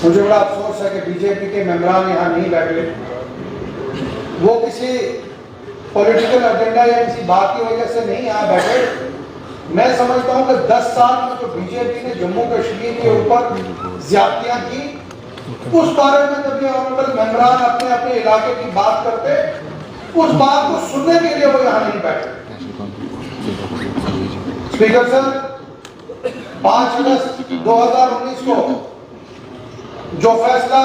मुझे बड़ा अफसोस है कि बीजेपी के मेंबरान यहाँ नहीं बैठे। वो किसी पॉलिटिकल एजेंडा या किसी बात की वजह से नहीं यहाँ बैठे। मैं समझता हूँ कि 10 साल में जो बीजेपी ने जम्मू कश्मीर के ऊपर ज्यादतियां की, उस बारे में जब ये ऑनरेबल मेंबरान अपने अपने इलाके की बात करते, उस बात को सुनने के लिए वो यहाँ नहीं बैठे। स्पीकर सर, 5 अगस्त 2019 को जो फैसला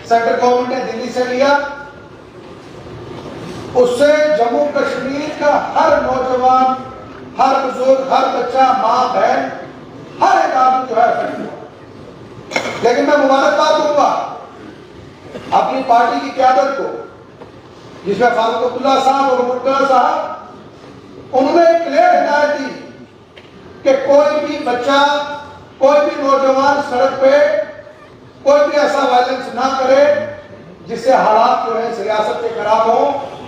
सेंट्रल गवर्नमेंट ने दिल्ली से लिया, उससे जम्मू कश्मीर का हर नौजवान, हर बुजुर्ग, हर बच्चा, मां, बहन, हर एक आदमी जो है अफेक्ट हुआ। लेकिन मैं मुबारकबाद दूंगा अपनी पार्टी की क्यादत को, जिसमें फारूक अब्दुल्ला साहब और मुर्तजा साहब, उन्होंने एक क्लियर हिदायत दी कि कोई भी बच्चा, कोई भी नौजवान सड़क पे कोई भी ऐसा वायलेंस ना करे जिससे हालात जो है सियासत के खराब हो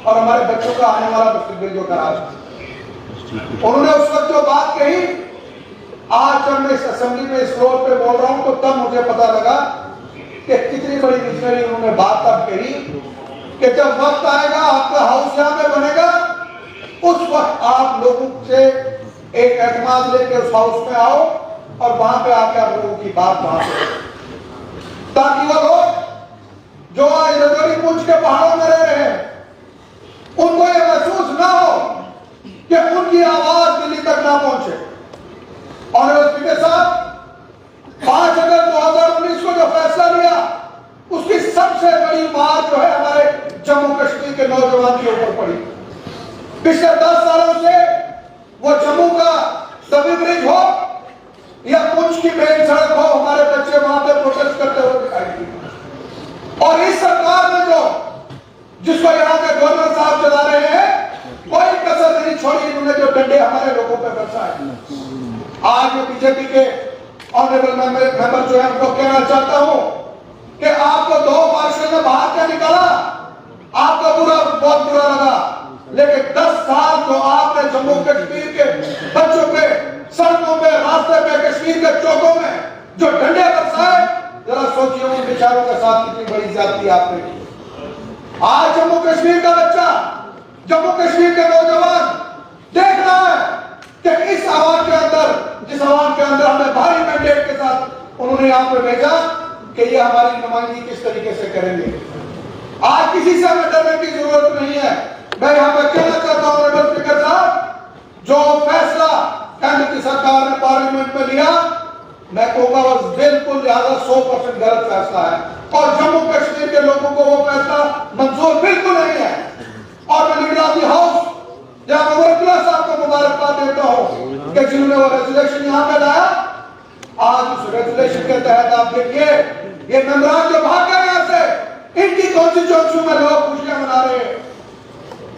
और हमारे बच्चों का आने वाला मुस्तकबिल जो खराब हो। उन्होंने उस वक्त जो बात कही, आज जब मैं इस असेंबली में इस फ्लोर पे बोल रहा हूं तो तब मुझे पता लगा कि कितनी बड़ी विजनरी उन्होंने बात तब कही कि जब वक्त आएगा, आपका हाउस यहां पे बनेगा, उस वक्त आप लोगों से एक एतमाद लेके उस हाउस में आओ और वहां पे आके आप लोगों की बात वहां पे, ताकि वो लोग जो आज रजौरी पूंछ के पहाड़ों में रह रहे हैं, उनको यह महसूस ना हो कि उनकी आवाज दिल्ली तक ना पहुंचे। ऑनरेबल स्पीकर साहब, 5 अगस्त 2019 को जो फैसला लिया, उसकी सबसे बड़ी मार जो है हमारे जम्मू कश्मीर के नौजवान के ऊपर पड़ी। पिछले 10 सालों से वो जम्मू का तवी ब्रिज हो या पुंछ की मेन सड़क हो, हमारे बच्चे वहां पे प्रोटेस्ट करते हुए दिखाई दिए। और इस सरकार में जो जिसको यहाँ के गवर्नर साहब चला रहे हैं, कोई कसर नहीं छोड़ी इन्होंने जो डंडे हमारे लोगों पे बरसाए। आज मैं बीजेपी के ऑनरेबल मेंबर जो है उनको कहना चाहता हूं कि आपको 2 मार्शल ने बाहर क्या निकाला, आपको बहुत बुरा लगा, लेकिन 10 साल जो आपने जम्मू कश्मीर के बच्चों पे सड़कों पे, रास्ते पे, कश्मीर के चौकों में जो डंडे बरसाए, जरा सोचिए उन बेचारों के साथ कितनी बड़ी ज्यादती आपने की। आज जम्मू कश्मीर का बच्चा, जम्मू कश्मीर के नौजवान देख रहा है कि इस आवाज के अंदर, जिस आवाज के अंदर हमें भारी मैंडेट के साथ उन्होंने यहां पर भेजा कि ये हमारी नुमाइंदगी किस तरीके से करेंगे। आज किसी से हमें डरने की जरूरत नहीं है। मैं यहां पर कहना चाहता हूं ऑनरेबल स्पीकर साहब, जो फैसला केंद्र की सरकार ने पार्लियामेंट में लिया, मैं कहूंगा वो बिल्कुल 100% गलत फैसला है और जम्मू कश्मीर के लोगों को वो फैसला मंजूर बिल्कुल नहीं है। और मैं लीडर ऑफ द हाउस जनाब मुर्तजा साहब को मुबारकबाद देता हूं कि जिन्होंने वो रेजोल्यूशन यहां पे लाया। आज उस रेजोल्यूशन के तहत आप देखिए, ये मेंबरान जो भाग गए यहां से, इनकी कॉन्स्टिट्यूएंसी में लोग खुशियां मना रहे हैं।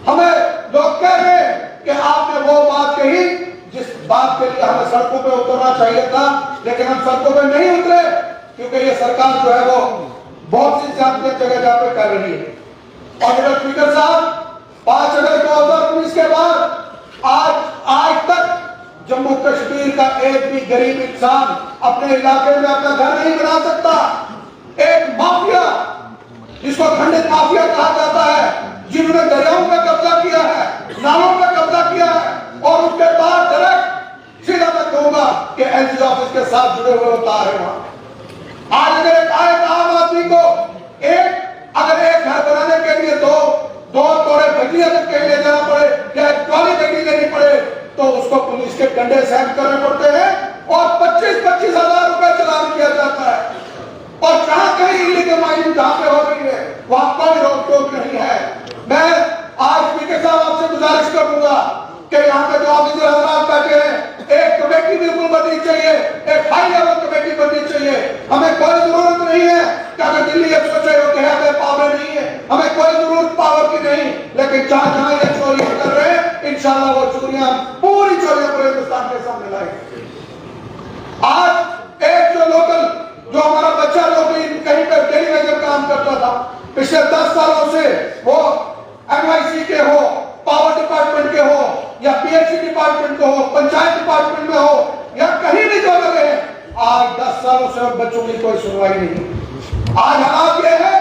हमें लोग कह रहे हैं कि आपने वो बात कही जिस बात के लिए हमें सड़कों पे उतरना चाहिए था, लेकिन हम सड़कों पे नहीं उतरे क्योंकि ये सरकार जो है वो बहुत सी ज्यादतियां जगह जगह पे कर रही है। और स्पीकर साहब, 5 अगस्त 2019 के बाद आज तक जम्मू कश्मीर का एक भी गरीब इंसान अपने इलाके में अपना घर नहीं बना सकता। एक माफिया, जिसको खंडित माफिया कहा जाता है, जिन्होंने दरियाओं पे कब्जा किया है, नालों पे कब्जा किया है और उसके बाद डायरेक्ट सीधा मैं कहूंगा कि एलजी ऑफिस के साथ जुड़े हुए तार है वहां। आज अगर एक आम आदमी को अगर एक घर बनाने के लिए दो तोड़े बकरी अगर के लिए जाना पड़े या एक ट्रॉली बकरी लेनी पड़े तो उसको पुलिस के डंडे सहन करने पड़ते हैं और 25-25 हजार रुपए चलान किया जाता है। और जहां कहीं इलीगल माइनिंग जहां पे हो रही है वहां कोई रोक टोक नहीं है। मैं आज स्पीकर साहब आपसे गुजारिश करूंगा कि यहाँ पे जो ऑफिसर हजरात बैठे हैं, एक कमेटी बिल्कुल बननी चाहिए, एक हाई लेवल कमेटी बननी चाहिए। हमें कोई जरूरत नहीं है कि अगर दिल्ली ये सोचे हो कि हमें पावर नहीं है, हमें कोई जरूरत पावर की नहीं, लेकिन जहां जहां ये चोरियां कर रहे हैं, इंशाल्लाह वो चोरियां, पूरी चोरियां पूरे हिंदुस्तान के सामने लाएंगे। आज एक जो हमारा बच्चा जो कहीं पर टेलीविजन काम करता था, पिछले 10 सालों से वो एनवाईसी के हो, पावर डिपार्टमेंट के हो या पीएचई डिपार्टमेंट के हो, पंचायत डिपार्टमेंट में हो या कहीं भी जो लगे, आज 10 सालों से बच्चों बच्चों की कोई सुनवाई नहीं। आज हालात ये है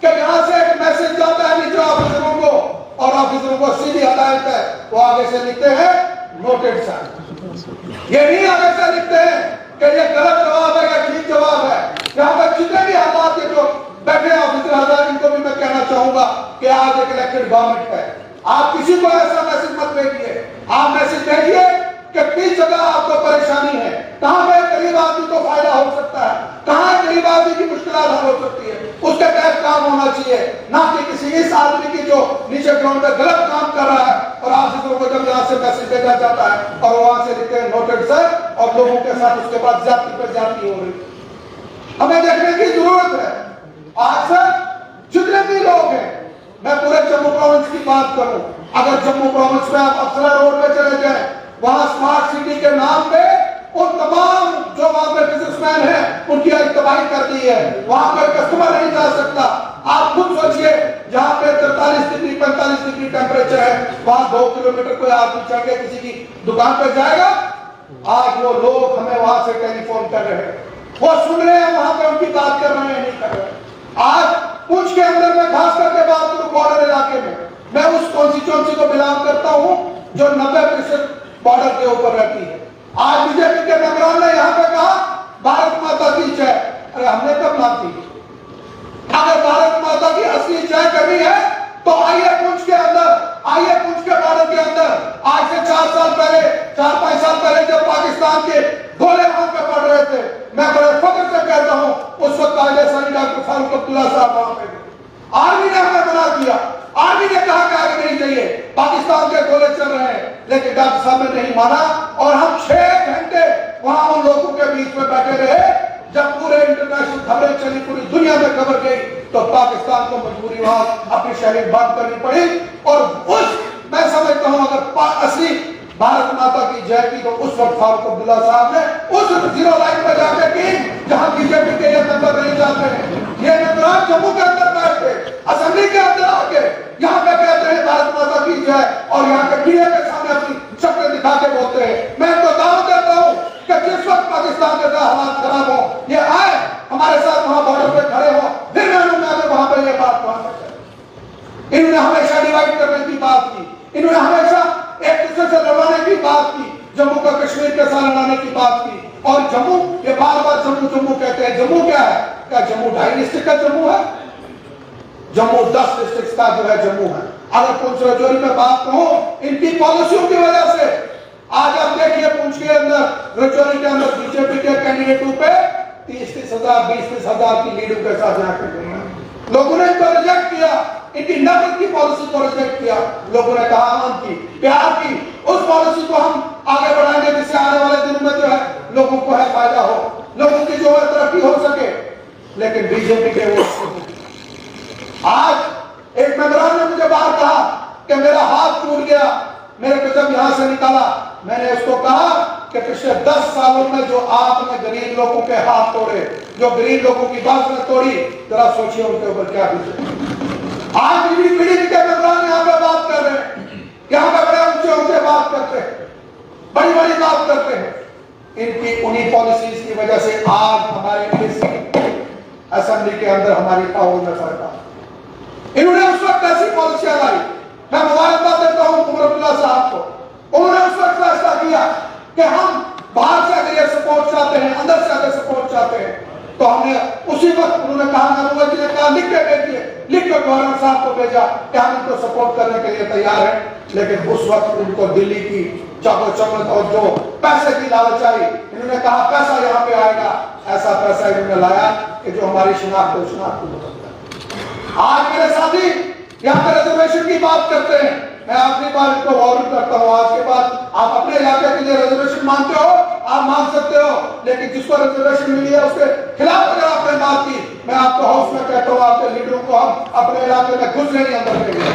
कि यहां से एक मैसेज जाता है नीचे ऑफिसरों को, और ऑफिसरों को सीधी हदायत है, वो आगे से लिखते हैं नोटेड सर। ये नहीं आगे से लिखते हैं कि ये गलत जवाब है या ठीक जवाब है। यहां पर जितने भी हालात के जो बैठे ऑफिसर हजरात, इनको भी मैं कहना चाहूंगा कि आज एक इलेक्टेड गवर्नमेंट है, आप किसी को ऐसा मैसेज मत भेजिए। आप मैसेज भेजिए कि किस जगह आपको परेशानी है, कहां पे गरीब आदमी को फायदा हो सकता है, कहां गरीब आदमी की मुश्किल हल हो सकती है, उसके तहत काम होना चाहिए, ना कि किसी इस आदमी की जो नीचे ग्राउंड पे गलत काम कर रहा है और ऑफिसरों को जब यहाँ से मैसेज भेजा जाता है और वहां से लिखते हैं नोटेड सर, और लोगों के साथ उसके बाद जाति पर जाति हो रही। हमें देखने की जरूरत है। आज सर जितने भी लोग हैं, मैं पूरे जम्मू प्रोविंस की बात करूं, अगर जम्मू प्रोविंस में आप अफसरा रोड पे चले जाएं, वहां स्मार्ट सिटी के नाम पे उन तमाम जो वहां पे बिजनेसमैन हैं उनकी तबाही कर दी है। वहां पर कस्टमर नहीं जा सकता। आप खुद सोचिए, जहां पे 43 डिग्री 45 डिग्री टेम्परेचर है, वहां 2 किलोमीटर कोई आदमी चढ़ के किसी की दुकान पर जाएगा। आज वो लोग हमें वहां से टेलीफोन कर रहे हैं, वो सुन रहे हैं, वहां पे उनकी बात कर रहे हैं, नहीं कर रहे। आज पुंछ के अंदर में खास करके बात करूं, बॉर्डर इलाके में, मैं उस कॉन्स्टिट्यूएंसी को बिलोंग करता हूं जो 90% बॉर्डर के ऊपर रहती है। आज बीजेपी के मेंबरों ने यहां पे कहा भारत माता की जय। अरे हमने कब मांगी? अगर भारत माता की असली जय करनी है तो आइए पुंछ के अंदर, आइए पुंछ के बॉर्डर के अंदर। आज से 4 साल पहले, 4-5 साल पहले जब पाकिस्तान के गोले वहां पे पड़ रहे थे, मैं बड़े फख्र से कहता हूं, उस वक्त डॉक्टर फारूक अब्दुल्ला साहब वहां पे, आर्मी ने हमें मना किया, आर्मी ने कहा कि आगे नहीं चाहिए, पाकिस्तान के गोले चल रहे हैं, लेकिन डॉक्टर साहब ने नहीं माना और हम 6 घंटे वहां उन लोगों के बीच में बैठे रहे। जब पूरे इंटरनेशनल खबरें चली, पूरी दुनिया में खबर गई, तो पाकिस्तान को मजबूरी वहां अपनी शरीर बंद करनी पड़ी। और उस मैं समझता हूं अगर असली भारत माता की जय की तो उस वक्त फारूक अब्दुल्ला साहब ने उस 0 लाइन पर जाकर की जहां बीजेपी के ये मेंबर नहीं जाते हैं। ये मेंबर जम्मू के अंदर बैठते, असेंबली के अंदर आके यहाँ पे कहते हैं भारत माता की जय, और यहाँ के मीडिया के सामने अपनी शक्ल दिखा के बोलते हैं। मैं इनको दावा देता हूँ कि जिस वक्त पाकिस्तान के हालात खराब हो, ये आए हमारे साथ वहां बॉर्डर पे खड़े हो, फिर मैं वहां पर ये बात कहा। इन्होंने हमेशा डिवाइड करने की बात की, इन्होंने हमेशा एक दूसरे से लड़ाने की बात की, जम्मू का कश्मीर के साथ लड़ाने की बात की। और जम्मू, ये बार बार जम्मू जम्मू कहते हैं, जम्मू क्या है? क्या जम्मू 2.5 डिस्ट्रिक्ट का जम्मू है? जम्मू 10 डिस्ट्रिक्ट का जो है जम्मू है। अगर पुंछ राजौरी में बात कहूं, इनकी पॉलिसियों की वजह से आज आप देखिए पुंछ के अंदर, राजौरी के अंदर बीजेपी के कैंडिडेटों पे 30-30 हजार 20-20 हजार की लीडों के साथ जाकर लोगों ने इनको रिजेक्ट किया, इनकी नफरत की पॉलिसी को रिजेक्ट किया। लोगों ने कहा अमन की, प्यार की, उस पॉलिसी को हम आगे बढ़ाएंगे जिससे आने वाले दिनों में जो है लोगों को है फायदा हो, लोगों की जो है तरक्की हो सके। लेकिन बीजेपी के वो आज एक मेंबरान ने मुझे बाहर कहा कि मेरा हाथ टूट गया, मेरे को जब यहां से निकाला, मैंने उसको कहा कि पिछले 10 सालों में जो आपने गरीब लोगों के हाथ तोड़े, जो गरीब लोगों की बात तोड़ी, जरा सोचिए उनके ऊपर क्या बीते। आज पीढ़ी के मेंबरान यहाँ पे बात कर रहे हैं, यहाँ पे बड़े ऊंचे ऊंचे बात करते हैं, बड़ी बड़ी बात करते हैं। इनकी उन्हीं पॉलिसीज की वजह से आज हमारे असेंबली के अंदर हमारी पावर में फर्क आ। इन्होंने उस वक्त ऐसी पॉलिसियां लाई, मैं मुबारकबाद देता हूं उमर अब्दुल्ला साहब को। उन्होंने उस वक्त फैसला किया कि हम बाहर से अगर ये सपोर्ट चाहते हैं, अंदर से अगर सपोर्ट चाहते हैं, तो हमने उसी वक्त उन्होंने कहा, नबूवत जी ने कहा लिख के भेजिए, लिख कर गवर्नर साहब को भेजा कि हम इनको सपोर्ट करने के लिए तैयार हैं। लेकिन उस वक्त उनको दिल्ली की चाकोचौंध और जो पैसे की लालच आई, इन्होंने कहा पैसा यहाँ पे आएगा, ऐसा पैसा इन्होंने लाया कि जो हमारी शिनाख्त को बदलता है। आज मेरे साथी यहाँ पे रिजर्वेशन की बात करते हैं, मैं आखिरी बार इनको वार्न करता हूँ, आज के बाद आप अपने इलाके के लिए रिजर्वेशन मांगते हो, आप मांग सकते हो, लेकिन जिसको रिजर्वेशन मिली है उसके खिलाफ अगर आपने बात की, मैं आपको हाउस में कहता हूँ, आपके लीडरों को हम अपने इलाके में घुसने नहीं अंदर देंगे।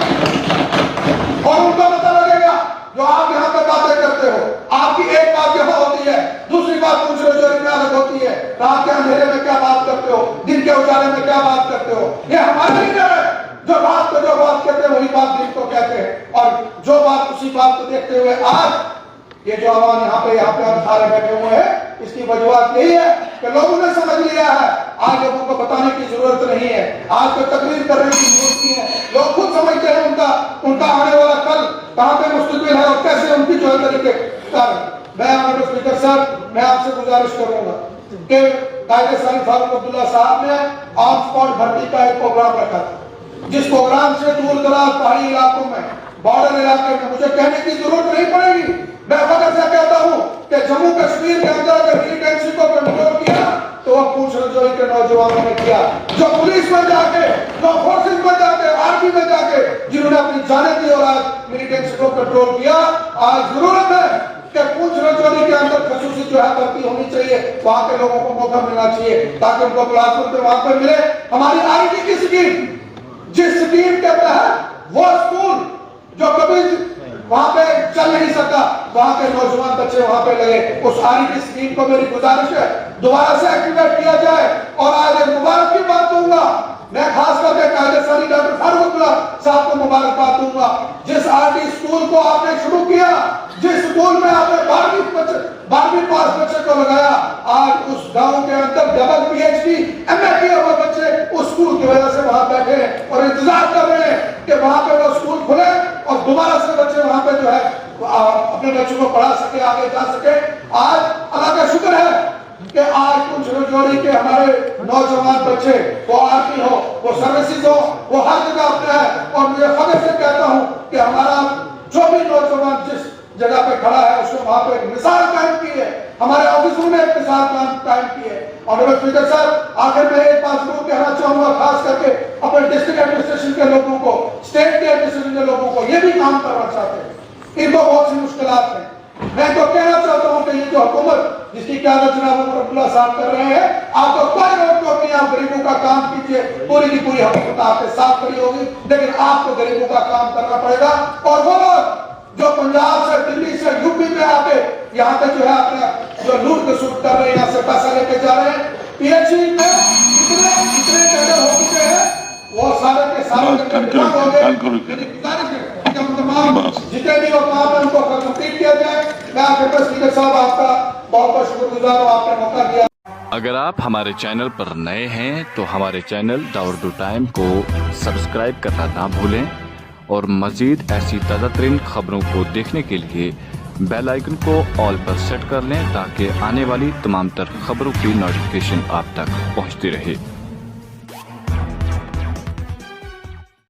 और उनको पता लगेगा जो आप यहाँ पे बातें करते हो, आपकी एक बात यहाँ होती है, दूसरी बात पुंछ राजौरी में अलग होती है। रात के अंधेरे में क्या बात करते हो, दिन के उजाले में क्या बात करते हो। ये हमारे लीडर है जो रात को जो बात कहते हैं वही बात दिन को कहते हैं, और जो बात उसी बात को देखते हुए आज ये जो आवाम यहाँ पे हम सारे बैठे हुए हैं, इसकी वजूहत यही है कि लोगों ने समझ लिया है बताने की जरूरत नहीं है, आज तो तकरीर करने की जरूरत नहीं है। लोग खुद समझते हैं उनका आने वाला कल कहां पे मुस्तकबिल है और कैसे उनकी जो है तरीके कर। मैं ऑनरेबल स्पीकर साहब, मैं आपसे गुजारिश करूंगा कि कायदे सानी फारूक अब्दुल्ला साहब ने ऑन स्पॉट भर्ती का एक प्रोग्राम रखा था, जिस प्रोग्राम से दूर दराज पहाड़ी इलाकों में, बॉर्डर इलाके में, मुझे कहने की जरूरत नहीं पड़ेगी, मैं फखर से कहता हूं कि जम्मू कश्मीर के अंदर अगर मिलिटेंसी को कंट्रोल किया तो वह पूंछ रजौरी के नौजवानों ने किया, जो पुलिस में जाके, जो फोर्सेस में जाके, आर्मी में जाके जिन्होंने अपनी जानें दी और आज मिलिटेंसी को कंट्रोल किया। आज जरूरत है कि पूंछ रजौरी के अंदर खसूसी जो है भर्ती होनी चाहिए, वहां के लोगों को मौका मिलना चाहिए ताकि उनको बिलासपुर पे वहां पर मिले। हमारी आईटी की स्कीम, जिस स्कीम के तहत वो स्कूल जो कभी वहां पे चल नहीं सका, वहां के नौजवान बच्चे वहां पे लगे, उस आईटी स्कीम को मेरी गुजारिश है दोबारा से एक्टिवेट किया जाए। और आज एक मुबारक की बात दूंगा, मैं खास करके कायदे सानी डॉक्टर फारूक अब्दुल्ला साहब को मुबारकबाद दूंगा, जिस आरटी स्कूल को आपने शुरू किया, जिस स्कूल में आपने 12वीं पास बच्चे को लगाया, आज उस गांव के अंदर डबल पीएचडी एमए किए हुए बच्चे उस स्कूल की वजह से वहां बैठे हैं और इंतजार कर रहे हैं कि वहां पे वो स्कूल खुले और दोबारा से बच्चे वहां पे जो है अपने बच्चों को पढ़ा सके, आगे जा सके। आज अल्लाह का शुक्र है कि आज पूंछ रजौरी के हमारे नौजवान बच्चे, वो आर्मी हो, वो सर्विसेज हो, वो हर जगह अपने है। और मुझे फख्र से कहता हूं कि हमारा जो भी नौजवान जिस जगह पे खड़ा है उसने वहां पे एक मिसाल कायम की है, हमारे ऑफिसरों ने एक मिसाल कायम की है। ऑनरेबल स्पीकर साहब, आखिर में एक बात जरूर कहना चाहूंगा, खास करके अपने डिस्ट्रिक्ट एडमिनिस्ट्रेशन के लोगों को, स्टेट के एडमिनिस्ट्रेशन के लोगों को, ये भी काम करना चाहते हैं, इनको बहुत सी मुश्किलात हैं। मैं तो कहना चाहता हूं कि ये जो हुकूमत जिसकी क़यादत जनाब उमर अब्दुल्ला साहब कर रहे हैं, आपको कोई रोक टोक नहीं, आप गरीबों का काम कीजिए, पूरी की पूरी हुकूमत आपके साथ खड़ी होगी, लेकिन आपको गरीबों का काम करना पड़ेगा। और वो लोग जो पंजाब से, दिल्ली से, यूपी में आके यहाँ पे जो है अपना जो लूट खसूट कर रहे हैं, यहाँ से पैसा लेके जा रहे हैं, पीएचडी में इतने टेंडर हो चुके हैं, वो सारे के सारे हो गए। जितने भी वो काम है उनको कंप्लीट किया जाए। मैं आपके स्पीकर साहब आपका बहुत बहुत शुक्रगुजार हूँ, आपने मौका दिया। अगर आप हमारे चैनल पर नए हैं तो हमारे चैनल द उर्दू टाइम को सब्सक्राइब करना ना भूलें और मज़ीद ऐसी ताज़ा तरीन खबरों को देखने के लिए बेल आइकन को ऑल पर सेट कर लें ताकि आने वाली तमाम तर खबरों की नोटिफिकेशन आप तक पहुँचती रहे।